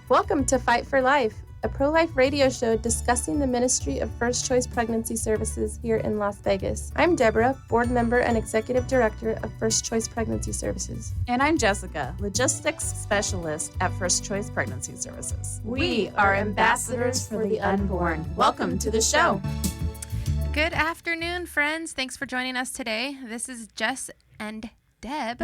Welcome to Fight for Life, a pro-life radio show discussing the ministry of First Choice Pregnancy Services here in Las Vegas. I'm Deborah, board member and executive director of First Choice Pregnancy Services. And I'm Jessica, logistics specialist at First Choice Pregnancy Services. We are ambassadors for the unborn. Welcome to the show. Good afternoon, friends. Thanks for joining us today. This is Jess and Deb.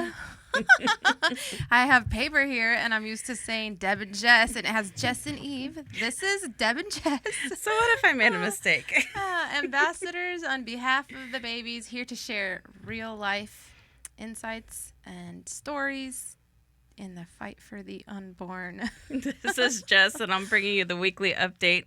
I have paper here, and I'm used to saying Deb and Jess, and it has Jess and Eve. This is Deb and Jess. So what if I made a mistake? Ambassadors on behalf of the babies, here to share real-life insights and stories in the fight for the unborn. This is Jess, and I'm bringing you the weekly update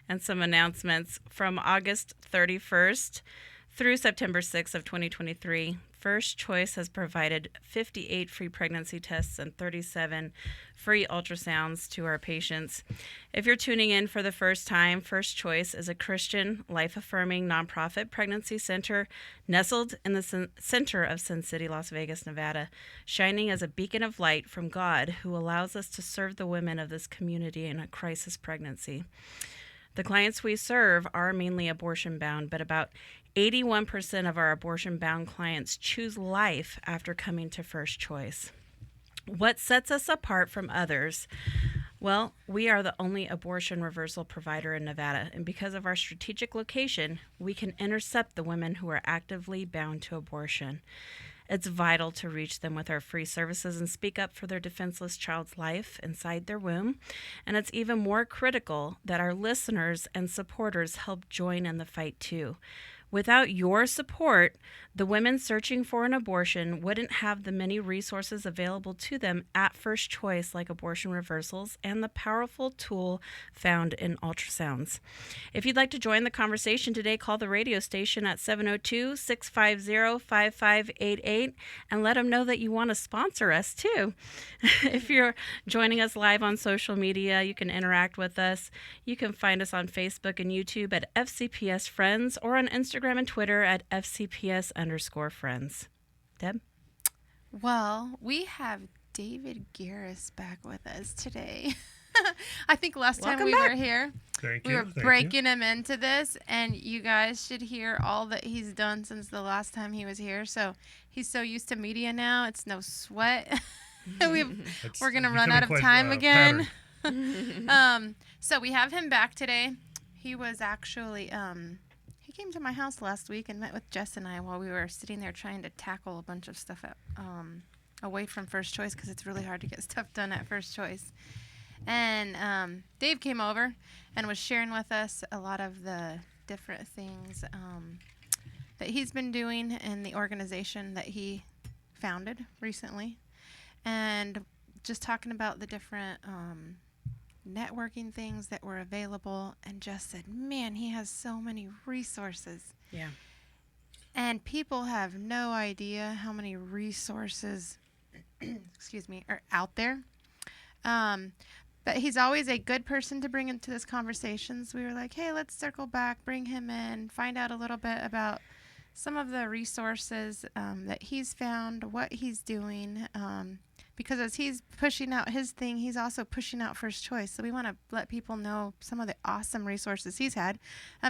and some announcements from August 31st through September 6th of 2023. First Choice has provided 58 free pregnancy tests and 37 free ultrasounds to our patients. If you're tuning in for the first time, First Choice is a Christian, life-affirming nonprofit pregnancy center nestled in the center of Sin City, Las Vegas, Nevada, shining as a beacon of light from God who allows us to serve the women of this community in a crisis pregnancy. The clients we serve are mainly abortion-bound, but about 81% of our abortion-bound clients choose life after coming to First Choice. What sets us apart from others? Well, we are the only abortion reversal provider in Nevada, and because of our strategic location, we can intercept the women who are actively bound to abortion. It's vital to reach them with our free services and speak up for their defenseless child's life inside their womb. And it's even more critical that our listeners and supporters help join in the fight too. Without your support, the women searching for an abortion wouldn't have the many resources available to them at First Choice, like abortion reversals and the powerful tool found in ultrasounds. If you'd like to join the conversation today, call the radio station at 702-650-5588 and let them know that you want to sponsor us too. If you're joining us live on social media, you can interact with us. You can find us on Facebook and YouTube at FCPS Friends or on Instagram and Twitter at FCPS_friends. Deb? Well, we have David Garris back with us today. I think last time we were here, we were breaking him into this, and you guys should hear all that he's done since the last time he was here. So he's so used to media now, it's no sweat. We're going to run out of time again. So we have him back today. He was actually... He came to my house last week and met with Jess and I while we were sitting there trying to tackle a bunch of stuff away from First Choice, because it's really hard to get stuff done at First Choice. And Dave came over and was sharing with us a lot of the different things that he's been doing in the organization that he founded recently, and just talking about the different networking things that were available, and just said, man, he has so many resources. Yeah. And people have no idea how many resources are out there. But he's always a good person to bring into this conversation. So we were like, hey, let's circle back, bring him in, find out a little bit about some of the resources that he's found, what he's doing, because as he's pushing out his thing, he's also pushing out First Choice. So we want to let people know some of the awesome resources he's had.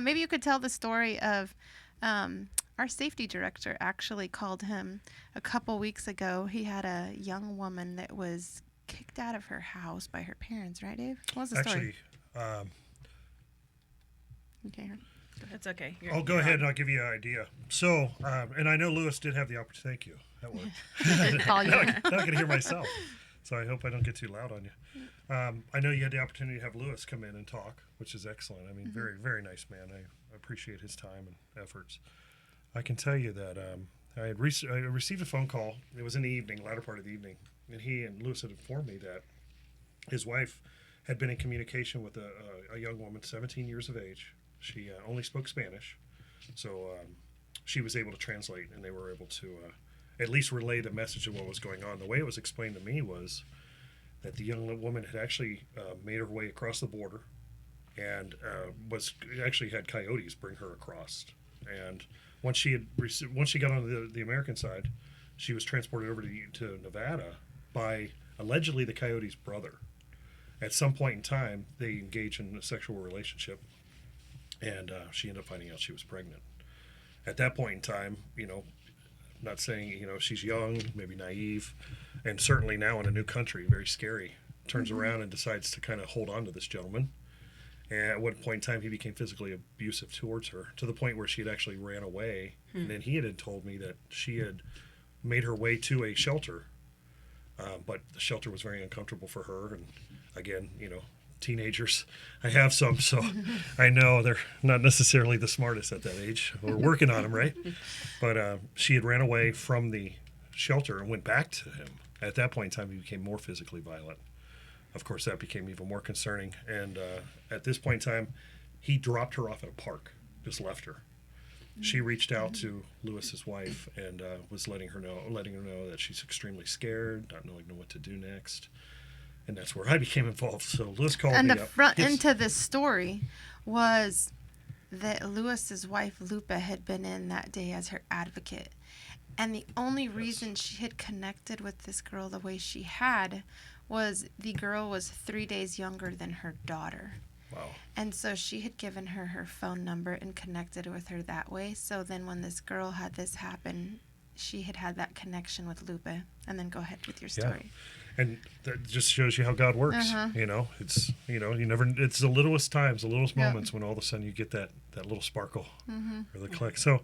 Maybe you could tell the story of our safety director actually called him a couple weeks ago. He had a young woman that was kicked out of her house by her parents, right, Dave? What was the story? Actually, okay. It's okay. I'll go ahead and I'll give you an idea. So, and I know Lewis did have the opportunity. Thank you. That worked. now I can hear myself. So I hope I don't get too loud on you. I know you had the opportunity to have Lewis come in and talk, which is excellent. I mean, very, very nice man. I appreciate his time and efforts. I can tell you that I received a phone call. It was in the evening, latter part of the evening, and he and Lewis had informed me that his wife had been in communication with a young woman, 17 years of age. She only spoke Spanish, so she was able to translate, and they were able to at least relay the message of what was going on. The way it was explained to me was that the young woman had actually made her way across the border, and actually had coyotes bring her across. And once she got on the American side, she was transported over to Nevada by allegedly the coyote's brother. at some point in time, they engaged in a sexual relationship, and she ended up finding out she was pregnant. At that point in time, not saying, she's young, maybe naive, and certainly now in a new country, very scary, turns around and decides to kind of hold on to this gentleman. And at one point in time, he became physically abusive towards her, to the point where she had actually ran away. And then he had told me that she had made her way to a shelter, but the shelter was very uncomfortable for her. And again, teenagers, I have some, so I know they're not necessarily the smartest at that age. We're working on them, right? But she had ran away from the shelter and went back to him. At that point in time, he became more physically violent. Of course, that became even more concerning. And at this point in time, he dropped her off at a park, just left her. She reached out to Lewis's wife and was letting her know that she's extremely scared, not knowing what to do next. And that's where I became involved. So Lewis called me up. And the front end to this story was that Lewis's wife, Lupa, had been in that day as her advocate. And the only reason she had connected with this girl the way she had was the girl was 3 days younger than her daughter. Wow. And so she had given her phone number and connected with her that way. So then when this girl had this happen, she had that connection with Lupa. And then go ahead with your story. Yeah. And that just shows you how God works. It's, you never, it's the littlest times, the littlest moments when all of a sudden you get that little sparkle or the click. So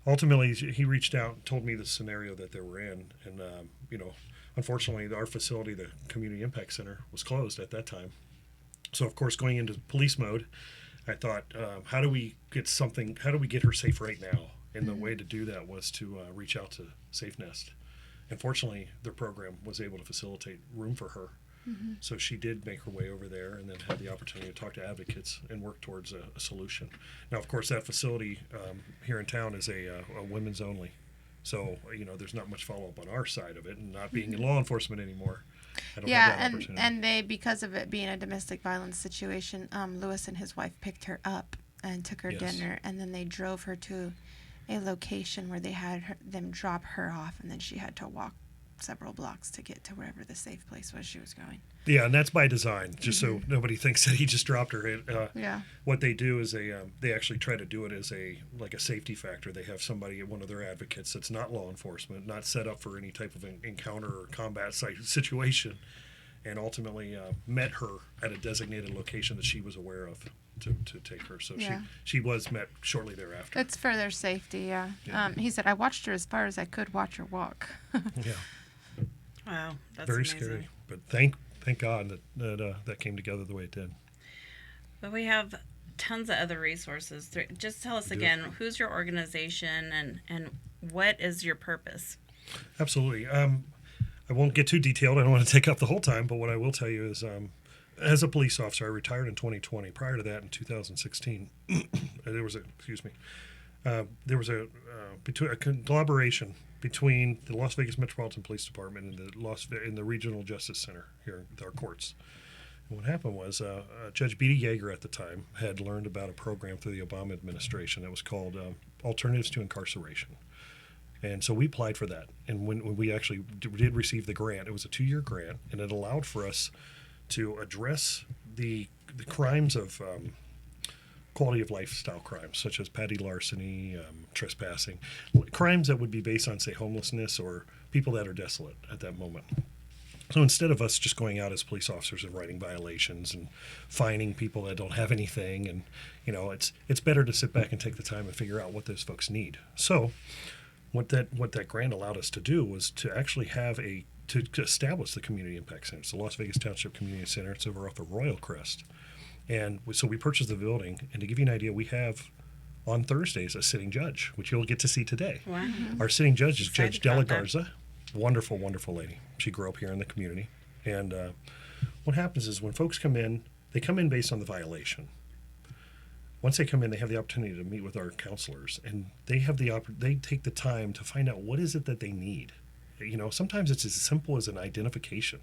ultimately he reached out and told me the scenario that they were in. And, unfortunately our facility, the Community Impact Center, was closed at that time. So of course, going into police mode, I thought, how do we get her safe right now? And the way to do that was to reach out to Safe Nest. And fortunately, their program was able to facilitate room for her. So she did make her way over there and then had the opportunity to talk to advocates and work towards a solution. Now, of course, that facility here in town is a women's only. So, there's not much follow-up on our side of it, and not being in law enforcement anymore. I don't have that opportunity. And they, because of it being a domestic violence situation, Lewis and his wife picked her up and took her dinner, and then they drove her to a location where they had them drop her off, and then she had to walk several blocks to get to wherever the safe place was she was going. Yeah, and that's by design, just so nobody thinks that he just dropped her. What they do is they actually try to do it as a safety factor. They have somebody, one of their advocates, that's not law enforcement, not set up for any type of encounter or combat situation, and ultimately met her at a designated location that she was aware of to take her. So she was met shortly thereafter. It's for their safety, yeah. He said, I watched her as far as I could watch her walk. Yeah. Wow, that's very amazing. Scary. But thank God that came together the way it did. But we have tons of other resources. Just tell us again, who's your organization and what is your purpose? Absolutely. I won't get too detailed. I don't want to take up the whole time, but what I will tell you is as a police officer, I retired in 2020. Prior to that, in 2016, there was a collaboration between the Las Vegas Metropolitan Police Department and the Regional Justice Center here at our courts. And what happened was Judge Beatty Yeager at the time had learned about a program through the Obama administration that was called Alternatives to Incarceration. And so we applied for that. And when we actually did receive the grant, it was a 2-year grant, and it allowed for us to address the crimes of quality of lifestyle crimes, such as petty larceny, trespassing, crimes that would be based on, say, homelessness or people that are desolate at that moment. So instead of us just going out as police officers and writing violations and fining people that don't have anything, and it's better to sit back and take the time and figure out what those folks need. So what that grant allowed us to do was to actually have to establish the Community Impact Center. It's the Las Vegas Township Community Center. It's over off of Royal Crest. And so we purchased the building, and to give you an idea, we have on Thursdays a sitting judge, which you'll get to see today. Wow. Our sitting judge is Judge Della Garza. Wonderful, wonderful lady. She grew up here in the community. And what happens is when folks come in, they come in based on the violation. Once they come in, they have the opportunity to meet with our counselors, and they take the time to find out what is it that they need. Sometimes it's as simple as an identification.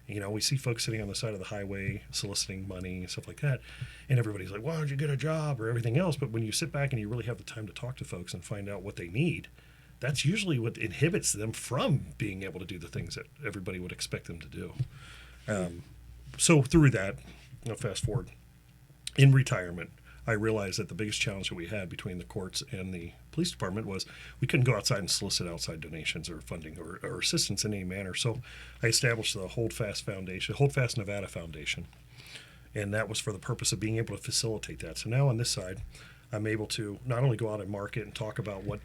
We see folks sitting on the side of the highway soliciting money and stuff like that, and everybody's like, "Why don't you get a job?" or everything else. But when you sit back and you really have the time to talk to folks and find out what they need, that's usually what inhibits them from being able to do the things that everybody would expect them to do. So through that, fast forward, in retirement, I realized that the biggest challenge that we had between the courts and the police department was we couldn't go outside and solicit outside donations or funding or assistance in any manner. So I established the Hold Fast Nevada Foundation. And that was for the purpose of being able to facilitate that. So now on this side, I'm able to not only go out and market and talk about what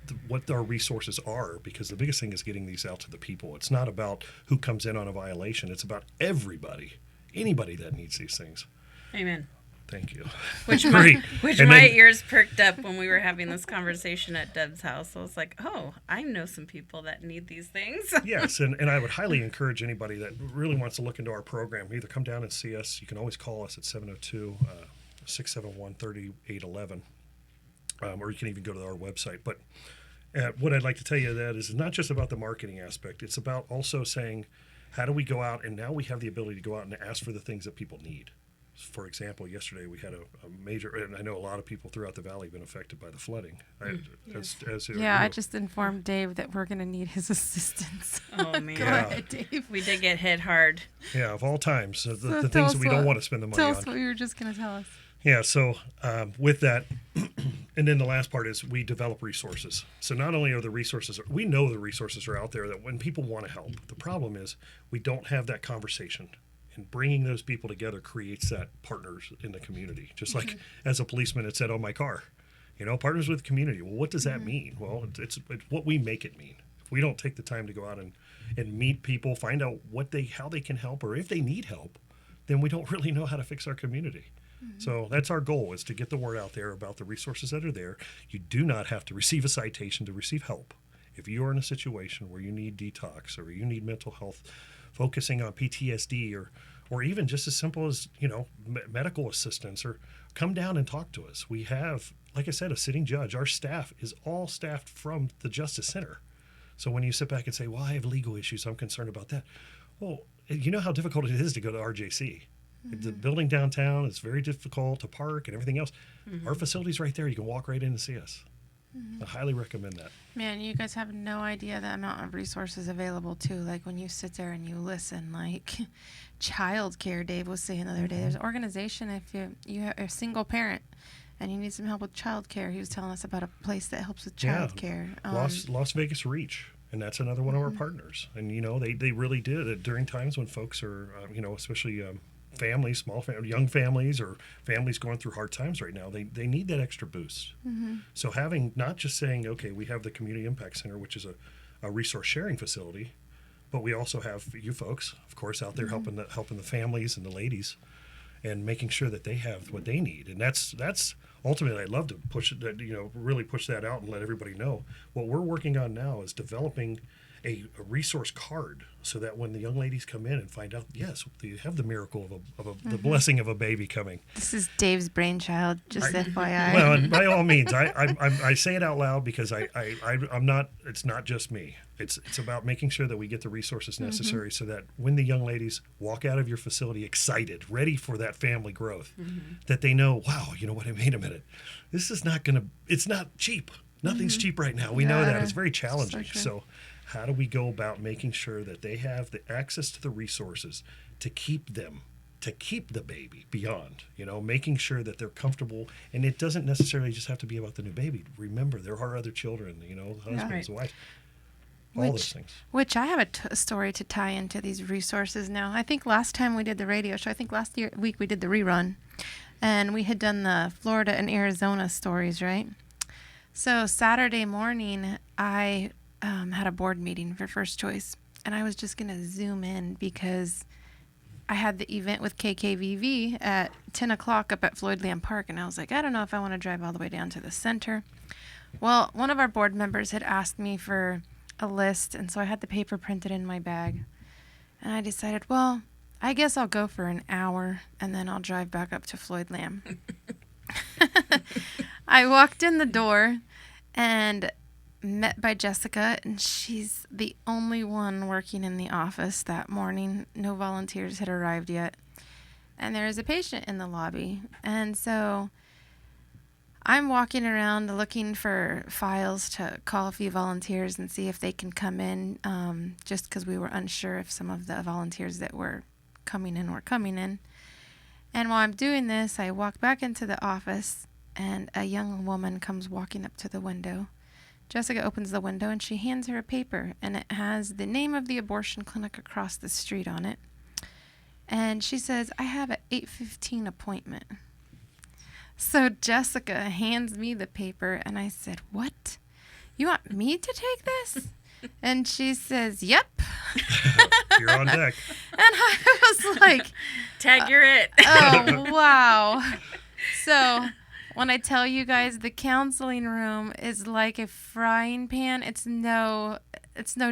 our resources are, because the biggest thing is getting these out to the people. It's not about who comes in on a violation. It's about anybody that needs these things. Amen. Thank you. Which my ears perked up when we were having this conversation at Deb's house. I was like, oh, I know some people that need these things. Yes, and I would highly encourage anybody that really wants to look into our program, either come down and see us. You can always call us at 702-671-3811, or you can even go to our website. But what I'd like to tell you that is not just about the marketing aspect. It's about also saying, how do we go out, and now we have the ability to go out and ask for the things that people need. For example, yesterday we had a major, and I know a lot of people throughout the valley have been affected by the flooding. I just informed Dave that we're going to need his assistance. Oh, man. Go ahead, Dave. We did get hit hard. Yeah, of all times. The things that we don't want to spend the money on. Tell us what you were just going to tell us. Yeah, so with that, and then the last part is we develop resources. So not only are the resources, we know the resources are out there that when people want to help. The problem is we don't have that conversation. And bringing those people together creates that partners in the community. Just like as a policeman had said on my car, partners with the community. Well, what does that mean? Well, it's what we make it mean. If we don't take the time to go out and meet people, find out how they can help, or if they need help, then we don't really know how to fix our community. So that's our goal, is to get the word out there about the resources that are there. You do not have to receive a citation to receive help. If you are in a situation where you need detox or you need mental health, focusing on PTSD or even just as simple as, medical assistance, or come down and talk to us. We have, like I said, a sitting judge. Our staff is all staffed from the Justice Center. So when you sit back and say, well, I have legal issues, I'm concerned about that. Well, you know how difficult it is to go to RJC. The building downtown is very difficult to park and everything else. Our facility's right there. You can walk right in and see us. I highly recommend that. Man, you guys have no idea the amount of resources available too. Like when you sit there and you listen, like childcare, Dave was saying the other day, there's an organization if you have a single parent and you need some help with childcare. He was telling us about a place that helps with childcare. Las Vegas Reach. And that's another one of our partners. And, they really did it during times when folks are, especially families, young families, or families going through hard times right now, they need that extra boost. So having, not just saying, okay, we have the Community Impact Center, which is a resource sharing facility, but we also have you folks, of course, out there helping the families and the ladies, and making sure that they have what they need. And that's ultimately, I'd love to push it, really push that out and let everybody know. What we're working on now is developing a resource card, so that when the young ladies come in and find out, yes, you have the miracle of the blessing of a baby coming. This is Dave's brainchild, just FYI. Well, and by all means, I say it out loud because I'm not. It's not just me. It's about making sure that we get the resources necessary so that when the young ladies walk out of your facility excited, ready for that family growth, that they know, wow, you know what? Wait a minute, this is not gonna. It's not cheap. Nothing's cheap right now. We know that. It's very challenging. So how do we go about making sure that they have the access to the resources to keep the baby beyond, making sure that they're comfortable, and it doesn't necessarily just have to be about the new baby. Remember, there are other children, husbands, wives, all those things. Which I have a story to tie into these resources now. I think last time we did the radio show, last week we did the rerun, and we had done the Florida and Arizona stories, right? So Saturday morning, I had a board meeting for First Choice, and I was just going to zoom in because I had the event with KKVV at 10 o'clock up at Floyd Lamb Park, and I was like, I don't know if I want to drive all the way down to the center. Well, one of our board members had asked me for a list, and so I had the paper printed in my bag, and I decided, well, I guess I'll go for an hour, and then I'll drive back up to Floyd Lamb. I walked in the door and met by Jessica, and she's the only one working in the office that morning. No volunteers had arrived yet. And there is a patient in the lobby. And so I'm walking around looking for files to call a few volunteers and see if they can come in, just because we were unsure if some of the volunteers that were coming in, we're coming in. And while I'm doing this, I walk back into the office, and a young woman comes walking up to the window. Jessica opens the window, and she hands her a paper, and it has the name of the abortion clinic across the street on it. And she says, I have an 8:15 appointment. So Jessica hands me the paper, and I said, what? You want me to take this? And she says, yep. You're on deck. And I was like, Tag, you're it. Oh, wow. So when I tell you guys the counseling room is like a frying pan, it's no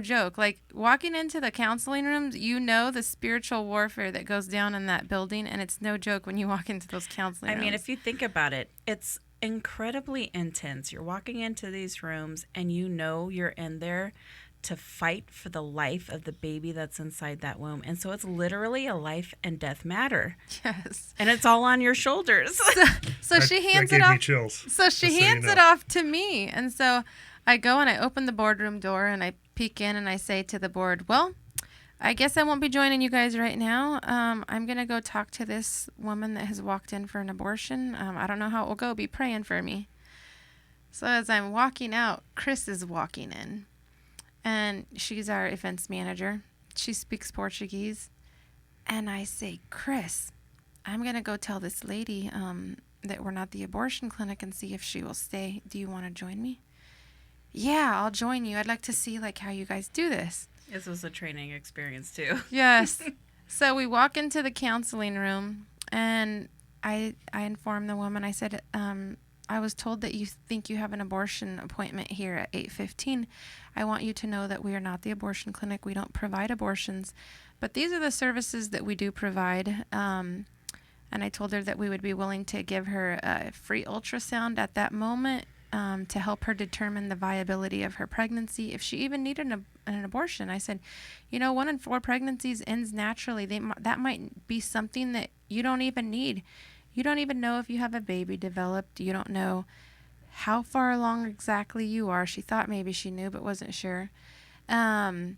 joke. Like, walking into the counseling rooms, you know the spiritual warfare that goes down in that building, and it's no joke when you walk into those counseling rooms. I mean, if you think about it, it's incredibly intense. You're walking into these rooms, and you know you're in there to fight for the life of the baby that's inside that womb. And so it's literally a life and death matter. Yes. And it's all on your shoulders. So she hands it off. So she hands it off to me. And so I go and I open the boardroom door and I peek in and I say to the board, well, I guess I won't be joining you guys right now. I'm going to go talk to this woman that has walked in for an abortion. I don't know how it will go. Be praying for me. So as I'm walking out, Chris is walking in. And she's our events manager. She speaks Portuguese. And I say, Chris, I'm going to go tell this lady that we're not the abortion clinic and see if she will stay. Do you want to join me? Yeah, I'll join you. I'd like to see how you guys do this. This was a training experience too. Yes. So we walk into the counseling room, and I inform the woman. I said, I was told that you think you have an abortion appointment here at 8:15. I want you to know that we are not the abortion clinic. We don't provide abortions, but these are the services that we do provide. And I told her that we would be willing to give her a free ultrasound at that moment to help her determine the viability of her pregnancy, if she even needed an abortion. I said, 1 in 4 pregnancies ends naturally. That might be something that you don't even need. You don't even know if you have a baby developed. You don't know how far along exactly you are. She thought maybe she knew, but wasn't sure. And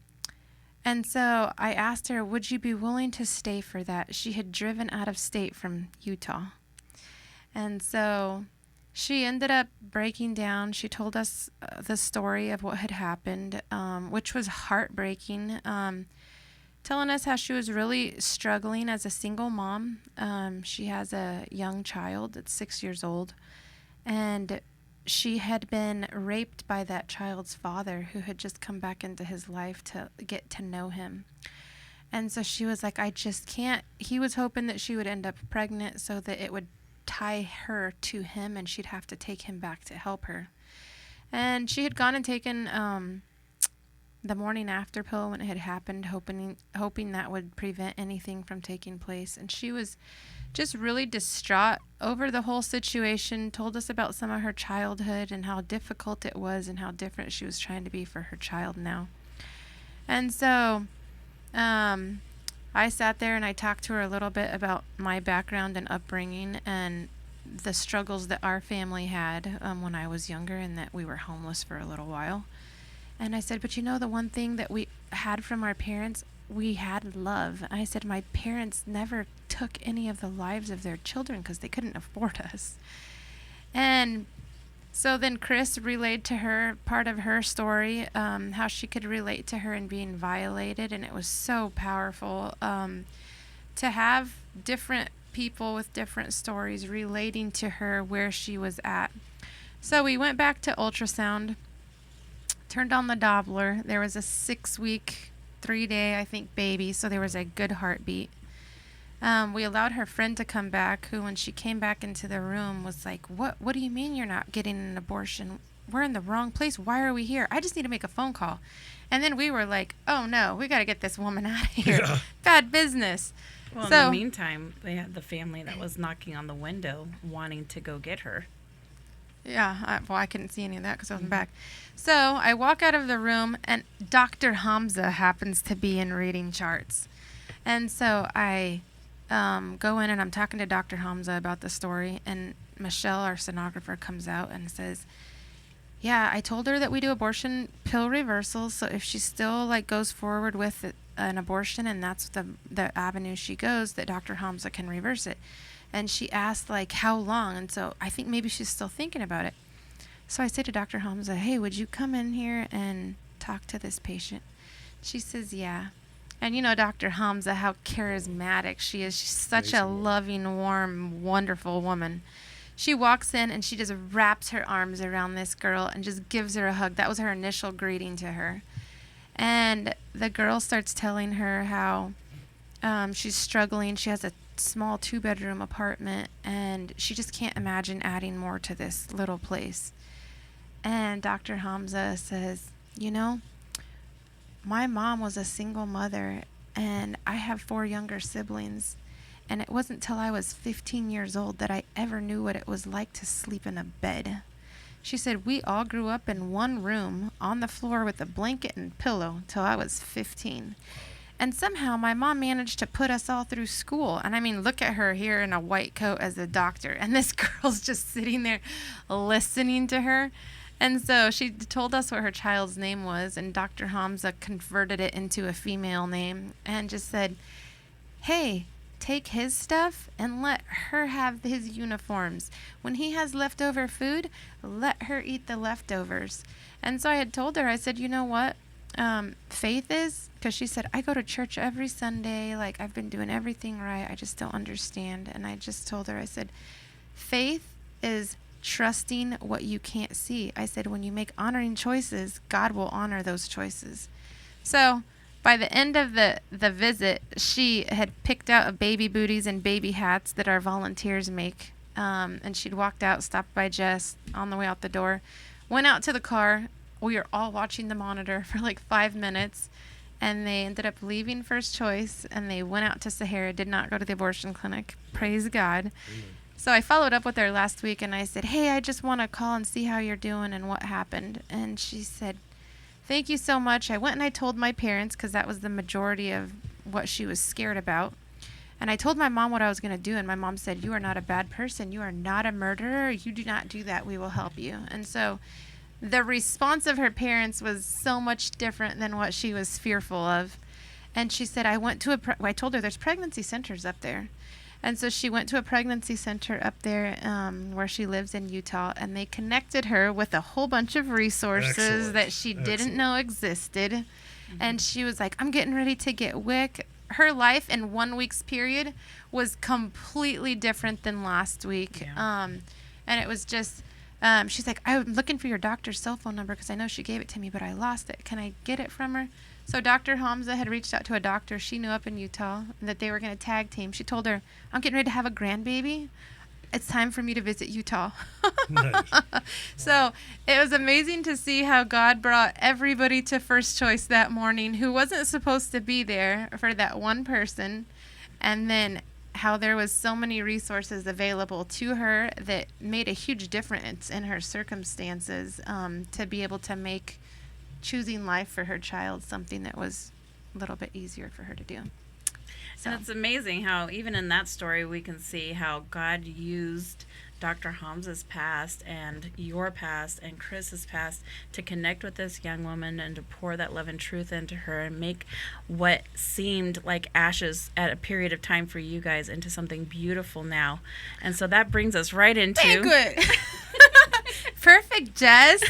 so I asked her, would you be willing to stay for that? She had driven out of state from Utah. And so she ended up breaking down. She told us the story of what had happened, which was heartbreaking. Telling us how she was really struggling as a single mom. She has a young child that's 6 years old, and she had been raped by that child's father, who had just come back into his life to get to know him. And so she was like, I just can't. He was hoping that she would end up pregnant so that it would tie her to him and she'd have to take him back to help her. And she had gone and taken the morning after pill when it had happened, hoping that would prevent anything from taking place. And she was just really distraught over the whole situation, told us about some of her childhood and how difficult it was and how different she was trying to be for her child now. And so I sat there and I talked to her a little bit about my background and upbringing and the struggles that our family had when I was younger, and that we were homeless for a little while. And I said, but the one thing that we had from our parents, we had love. I said, my parents never took any of the lives of their children because they couldn't afford us. And so then Chris relayed to her part of her story, how she could relate to her in being violated. And it was so powerful to have different people with different stories relating to her where she was at. So we went back to ultrasound. Turned on the Doppler. There was a 6-week, 3-day, I think, baby, so there was a good heartbeat. We allowed her friend to come back, who, when she came back into the room, was like, What do you mean you're not getting an abortion? We're in the wrong place. Why are we here? I just need to make a phone call. And then we were like, oh, no, we got to get this woman out of here. Yeah. Bad business. Well, in the meantime, they had the family that was knocking on the window wanting to go get her. Yeah, I couldn't see any of that because I wasn't back. So I walk out of the room, and Dr. Hamza happens to be in reading charts. And so I go in, and I'm talking to Dr. Hamza about the story, and Michelle, our sonographer, comes out and says, yeah, I told her that we do abortion pill reversals. So if she still like goes forward with an abortion and that's the avenue she goes, that Dr. Hamza can reverse it. And she asked like how long. And so I think maybe she's still thinking about it. So I said to Dr. Hamza, hey, would you come in here and talk to this patient? She says, yeah. And you know Dr. Hamza, how charismatic she is. She's such a loving, warm, wonderful woman. She walks in and she just wraps her arms around this girl and just gives her a hug. That was her initial greeting to her. And the girl starts telling her how she's struggling. She has a small 2-bedroom apartment and she just can't imagine adding more to this little place. And Dr. Hamza says, you know, my mom was a single mother and I have 4 younger siblings. And it wasn't till I was 15 years old that I ever knew what it was like to sleep in a bed. She said, we all grew up in one room on the floor with a blanket and pillow till I was 15. And somehow my mom managed to put us all through school. And I mean, look at her here in a white coat as a doctor. And this girl's just sitting there listening to her. And so she told us what her child's name was. And Dr. Hamza converted it into a female name and just said, hey, take his stuff and let her have his uniforms. When he has leftover food, let her eat the leftovers. And so I had told her, I said, you know what faith is? Because she said, I go to church every Sunday. Like, I've been doing everything right. I just don't understand. And I just told her, I said, faith is trusting what you can't see. I said, when you make honoring choices, God will honor those choices. So by the end of the visit, she had picked out a baby booties and baby hats that our volunteers make. And she'd walked out, stopped by Jess on the way out the door, went out to the car. We were all watching the monitor for like 5 minutes. And they ended up leaving First Choice, and they went out to Sahara, did not go to the abortion clinic. Praise God. So I followed up with her last week, and I said, hey, I just want to call and see how you're doing and what happened. And she said, thank you so much. I went and I told my parents, because that was the majority of what she was scared about. And I told my mom what I was going to do, and my mom said, you are not a bad person. You are not a murderer. You do not do that. We will help you. And so the response of her parents was so much different than what she was fearful of. And she said, I told her there's pregnancy centers up there. And so she went to a pregnancy center up there where she lives in Utah, and they connected her with a whole bunch of resources that she didn't know existed. Mm-hmm. And she was like, I'm getting ready to get WIC. Her life in 1 week's period was completely different than last week. Yeah. And it was just, she's like, I'm looking for your doctor's cell phone number because I know she gave it to me, but I lost it. Can I get it from her? So Dr. Hamza had reached out to a doctor she knew up in Utah that they were going to tag team. She told her, I'm getting ready to have a grandbaby. It's time for me to visit Utah. Nice. So it was amazing to see how God brought everybody to First Choice that morning who wasn't supposed to be there for that one person. And then how there was so many resources available to her that made a huge difference in her circumstances to be able to make choosing life for her child something that was a little bit easier for her to do. So. And it's amazing how even in that story we can see how God used Dr. Hamza's past and your past and Chris's past to connect with this young woman and to pour that love and truth into her and make what seemed like ashes at a period of time for you guys into something beautiful now. And so that brings us right into banquet. Perfect, Jess.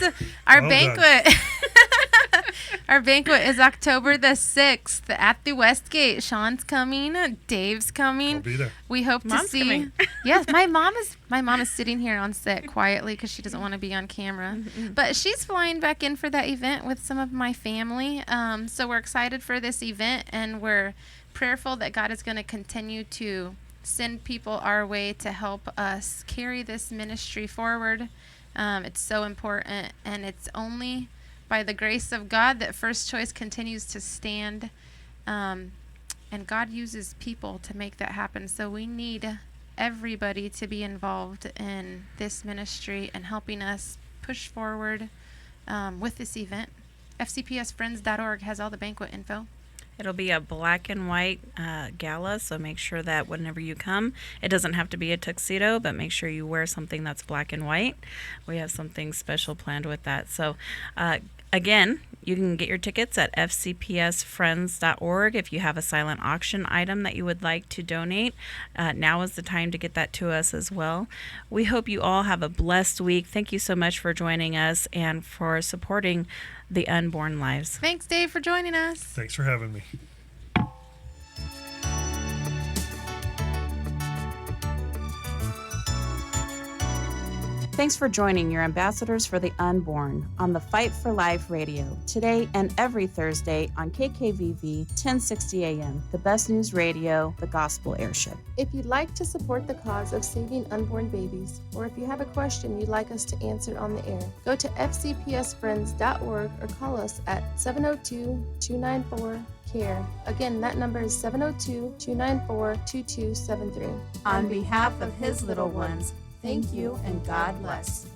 Our banquet. Our banquet is October the 6th at the Westgate. Sean's coming. Dave's coming. I'll be there. We hope Mom's to see. Coming. Yes, my mom is sitting here on set quietly because she doesn't want to be on camera. Mm-hmm. But she's flying back in for that event with some of my family. So we're excited for this event, and we're prayerful that God is going to continue to send people our way to help us carry this ministry forward. It's so important, and it's only by the grace of God that First Choice continues to stand, and God uses people to make that happen. So we need everybody to be involved in this ministry and helping us push forward with this event. fcpsfriends.org has all the banquet info. It'll be a black and white gala, so make sure that whenever you come, it doesn't have to be a tuxedo, but make sure you wear something that's black and white. We have something special planned with that. So again, you can get your tickets at fcpsfriends.org. If you have a silent auction item that you would like to donate, now is the time to get that to us as well. We hope you all have a blessed week. Thank you so much for joining us and for supporting the unborn lives. Thanks, Dave, for joining us. Thanks for having me. Thanks for joining your ambassadors for the unborn on the Fight for Life radio today and every Thursday on KKVV 1060 AM, the best news radio, the gospel airship. If you'd like to support the cause of saving unborn babies, or if you have a question you'd like us to answer on the air, go to fcpsfriends.org or call us at 702-294-CARE. Again, that number is 702-294-2273. On behalf of his little ones, thank you and God bless.